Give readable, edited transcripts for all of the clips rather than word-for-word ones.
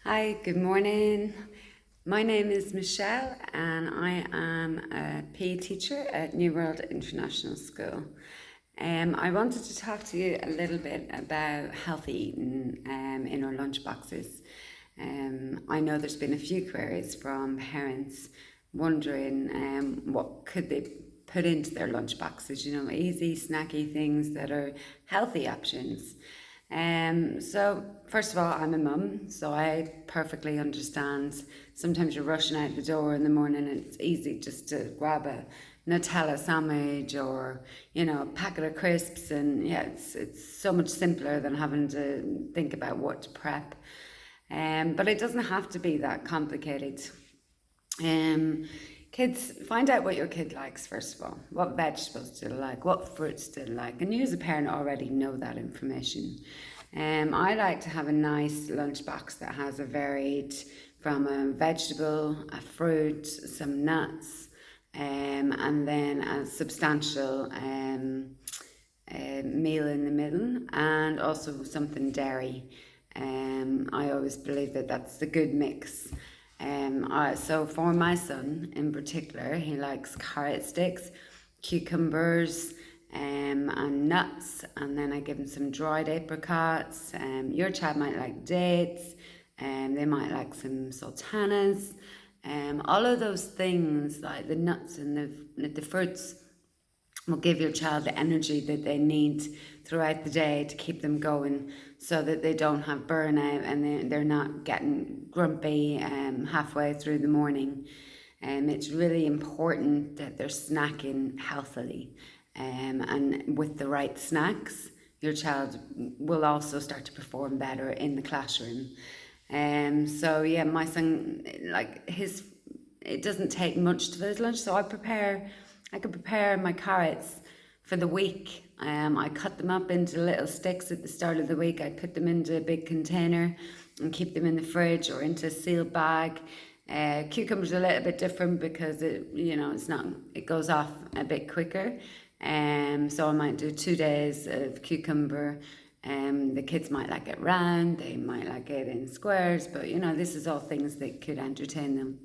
Hi, good morning. My name is Michelle and I am a PE teacher at New World International School. I wanted to talk to you a little bit about healthy eating in our lunch boxes. I know there's been a few queries from parents wondering what could they put into their lunch boxes, easy, snacky things that are healthy options. So first of all, I'm a mum, so I perfectly understand. Sometimes you're rushing out the door in the morning and it's easy just to grab a Nutella sandwich or, a packet of crisps, and yeah, it's so much simpler than having to think about what to prep. But it doesn't have to be that complicated. Um, Kids, find out what your kid likes first of all. What vegetables do they like? What fruits do they like? And you as a parent already know that information. I like to have a nice lunchbox that has a varied from a vegetable, a fruit, some nuts, and then a substantial meal in the middle, and also something dairy. I always believe that that's the good mix. So for my son in particular, he likes carrot sticks, cucumbers, and nuts, and then I give him some dried apricots. Your child might like dates, they might like some sultanas. All of those things, like the nuts and the fruits, will give your child the energy that they need throughout the day to keep them going, so that they don't have burnout and they're not getting grumpy halfway through the morning. It's really important that they're snacking healthily, and with the right snacks, your child will also start to perform better in the classroom. So yeah, my son, like it doesn't take much to his lunch, so I could prepare my carrots for the week. I cut them up into little sticks at the start of the week. I put them into a big container and keep them in the fridge or into a sealed bag. Cucumbers are a little bit different because it goes off a bit quicker. So I might do 2 days of cucumber. The kids might like it round, they might like it in squares, but this is all things that could entertain them.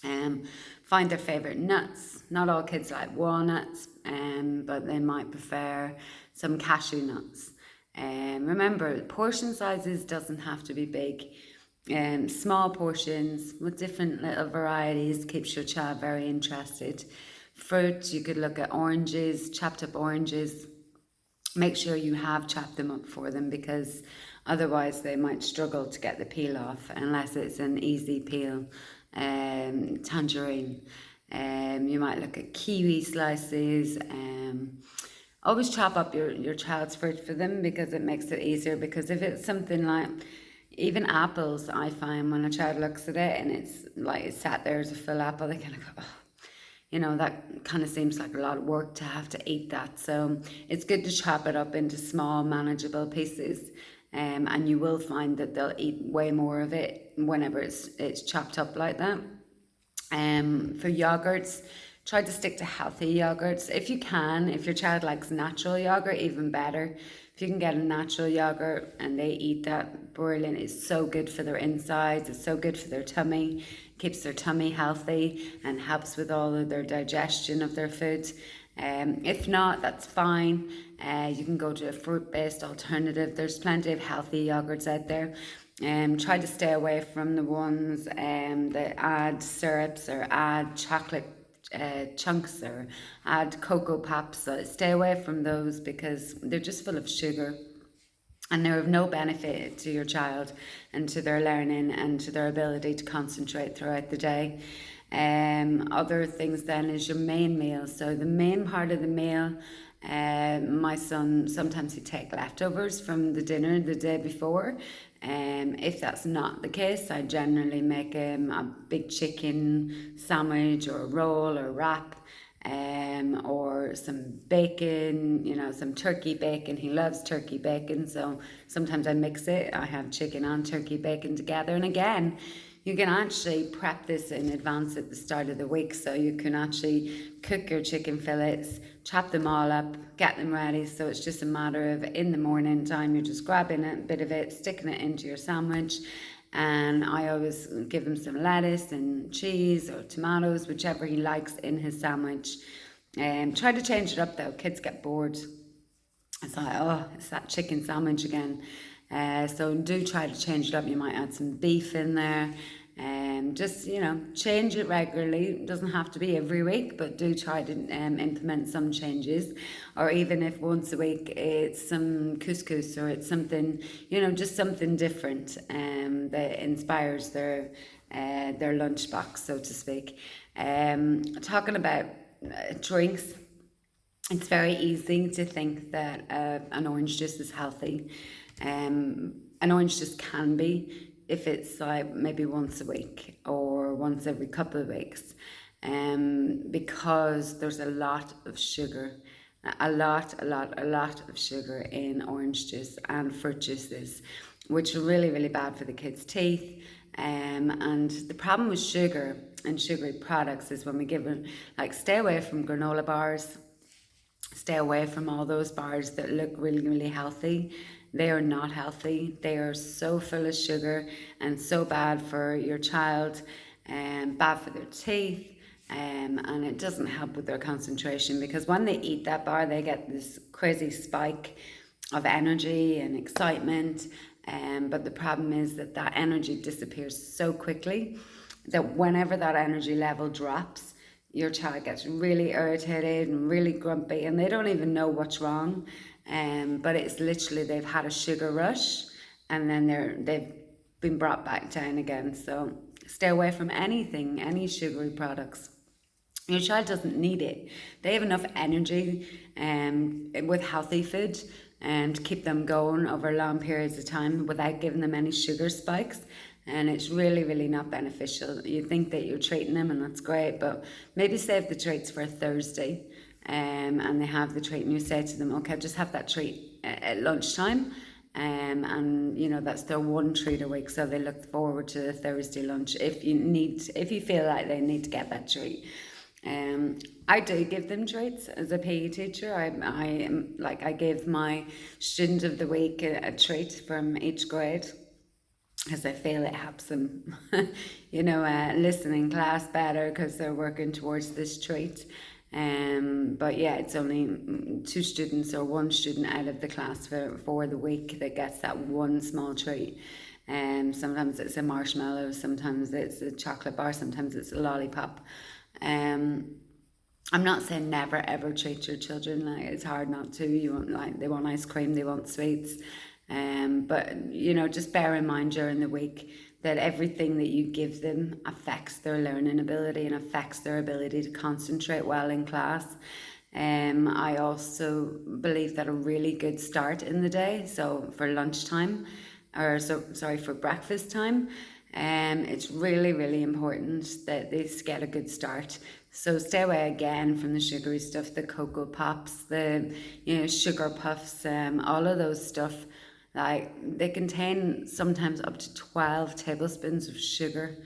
Um, Find their favourite nuts. Not all kids like walnuts, but they might prefer some cashew nuts. Remember, portion sizes doesn't have to be big. Small portions with different little varieties keeps your child very interested. Fruit, you could look at oranges, chopped up oranges. Make sure you have chopped them up for them, because otherwise they might struggle to get the peel off unless it's an easy peel. Tangerine. You might look at kiwi slices. Always chop up your child's fruit for them, because it makes it easier. Because if it's something like even apples, I find when a child looks at it and it's like it's sat there as a full apple, they kind of go, oh, that kind of seems like a lot of work to have to eat that. So it's good to chop it up into small, manageable pieces. And you will find that they'll eat way more of it whenever it's chopped up like that. For yogurts, try to stick to healthy yogurts if you can. If your child likes natural yogurt, even better. If you can get a natural yogurt and they eat that, brilliant. It's so good for their insides. It's so good for their tummy. Keeps their tummy healthy and helps with all of their digestion of their food. If not, that's fine. You can go to a fruit-based alternative. There's plenty of healthy yogurts out there. Try to stay away from the ones that add syrups or add chocolate chunks or add cocoa pops. So stay away from those, because they're just full of sugar and they're of no benefit to your child and to their learning and to their ability to concentrate throughout the day. Other things then is your main meal. So the main part of the meal, my son, sometimes he take leftovers from the dinner the day before. If that's not the case, I generally make him a big chicken sandwich or a roll or wrap, or some bacon, some turkey bacon. He loves turkey bacon, so sometimes I mix it. I have chicken and turkey bacon together. And again, you can actually prep this in advance at the start of the week, so you can actually cook your chicken fillets, chop them all up, get them ready. So it's just a matter of in the morning time, you're just grabbing a bit of it, sticking it into your sandwich, And I always give him some lettuce and cheese or tomatoes, whichever he likes in his sandwich. Try to change it up though, kids get bored. It's like, oh, it's that chicken sandwich again. So do try to change it up. You might add some beef in there. Just, change it regularly. It doesn't have to be every week, but do try to implement some changes. Or even if once a week it's some couscous or it's something, just something different that inspires their lunchbox, so to speak. Talking about drinks, it's very easy to think that an orange juice is healthy. An orange juice can be if it's like maybe once a week or once every couple of weeks, because there's a lot of sugar, a lot of sugar in orange juice and fruit juices, which are really, really bad for the kids' teeth. And the problem with sugar and sugary products is when we give them, like, stay away from granola bars. Stay away from all those bars that look really, really healthy. They are not healthy. They are so full of sugar and so bad for your child, and bad for their teeth, and it doesn't help with their concentration, because when they eat that bar, they get this crazy spike of energy and excitement. But the problem is that that energy disappears so quickly that whenever that energy level drops, your child gets really irritated and really grumpy, and they don't even know what's wrong. But it's literally they've had a sugar rush, and then they've been brought back down again. So stay away from anything, any sugary products. Your child doesn't need it. They have enough energy with healthy food to keep them going over long periods of time without giving them any sugar spikes. And it's really, really not beneficial. You think that you're treating them, and that's great, but maybe save the treats for a Thursday, and they have the treat, and you say to them, okay, just have that treat at lunchtime, and that's their one treat a week, so they look forward to the Thursday lunch if you feel like they need to get that treat. I do give them treats as a PE teacher. I give my student of the week a treat from each grade, because I feel it helps them, listen in class better because they're working towards this treat. But yeah, it's only two students or one student out of the class for the week that gets that one small treat. Sometimes it's a marshmallow, sometimes it's a chocolate bar, sometimes it's a lollipop. I'm not saying never ever treat your children. Like, it's hard not to. They want ice cream, they want sweets. But just bear in mind during the week that everything that you give them affects their learning ability and affects their ability to concentrate well in class. I also believe that a really good start in the day, so for lunchtime, for breakfast time, it's really, really important that they get a good start. So stay away again from the sugary stuff, the Cocoa Pops, the sugar puffs, all of those stuff. Like, they contain sometimes up to 12 tablespoons of sugar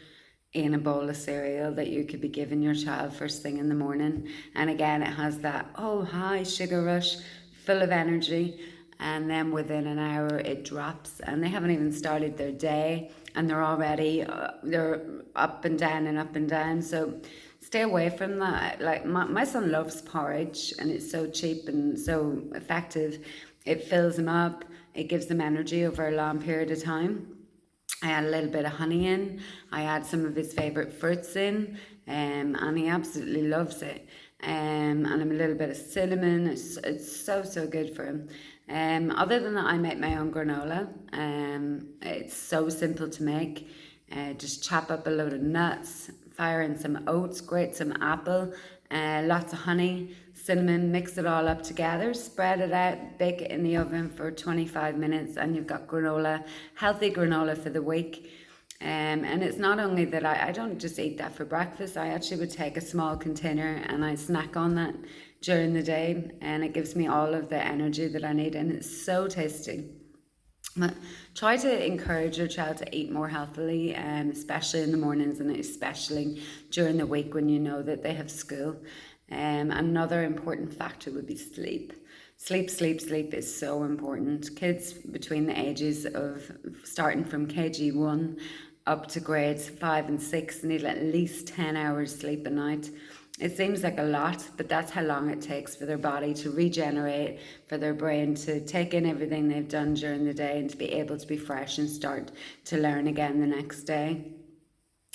in a bowl of cereal that you could be giving your child first thing in the morning. And again, it has that, oh, hi, sugar rush, full of energy. And then within an hour, it drops, and they haven't even started their day, and they're already, they're up and down and up and down. So stay away from that. Like, my son loves porridge, and it's so cheap and so effective. It fills him up. It gives them energy over a long period of time. I add a little bit of honey in. I add some of his favourite fruits in, and he absolutely loves it. And a little bit of cinnamon. It's so good for him. Other than that, I make my own granola. It's so simple to make. Just chop up a load of nuts, fire in some oats, grate some apple, lots of honey, cinnamon, mix it all up together, spread it out, bake it in the oven for 25 minutes, and you've got granola, healthy granola for the week. And it's not only that I don't just eat that for breakfast. I actually would take a small container and I snack on that during the day, and it gives me all of the energy that I need, and it's so tasty. But try to encourage your child to eat more healthily, especially in the mornings and especially during the week when you know that they have school. Another important factor would be sleep. Sleep, sleep, sleep is so important. Kids between the ages of starting from KG1 up to grades 5 and 6 need at least 10 hours sleep a night. It seems like a lot, but that's how long it takes for their body to regenerate, for their brain to take in everything they've done during the day and to be able to be fresh and start to learn again the next day.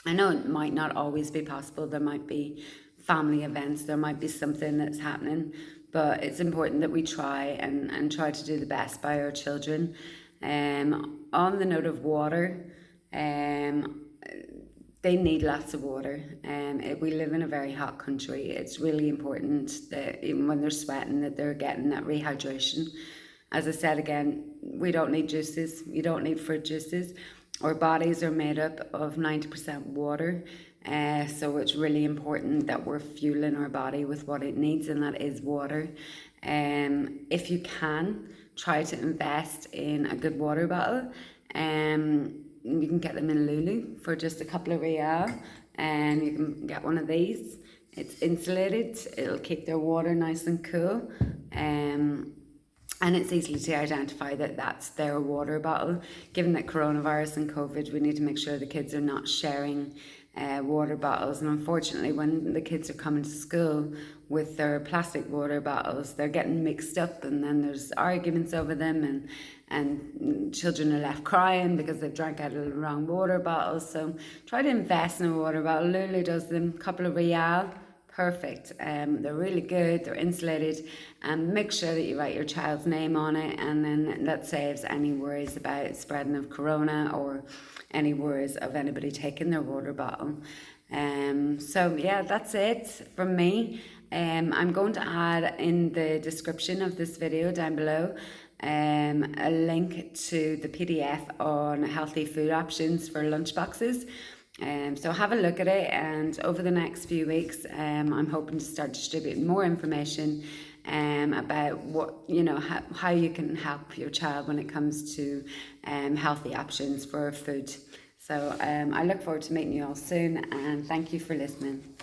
I know it might not always be possible. There might be family events, there might be something that's happening, but it's important that we try and try to do the best by our children. On the note of water, they need lots of water. We live in a very hot country. It's really important that even when they're sweating, that they're getting that rehydration. As I said again, we don't need juices. You don't need fruit juices. Our bodies are made up of 90% water. So it's really important that we're fueling our body with what it needs, and that is water. If you can, try to invest in a good water bottle. You can get them in Lulu for just a couple of real, and you can get one of these. It's insulated. It'll keep their water nice and cool. And it's easy to identify that that's their water bottle. Given that coronavirus and COVID, we need to make sure the kids are not sharing water bottles. And unfortunately, when the kids are coming to school with their plastic water bottles, they're getting mixed up, and then there's arguments over them, and children are left crying because they've drank out of the wrong water bottles. So try to invest in a water bottle. Lulu does them, couple of real. Perfect. They're really good, they're insulated, and make sure that you write your child's name on it, and then that saves any worries about spreading of corona or any worries of anybody taking their water bottle. So yeah, that's it from me. I'm going to add in the description of this video down below a link to the PDF on healthy food options for lunchboxes. So have a look at it, and over the next few weeks I'm hoping to start distributing more information about what, how you can help your child when it comes to healthy options for food. So I look forward to meeting you all soon, and thank you for listening.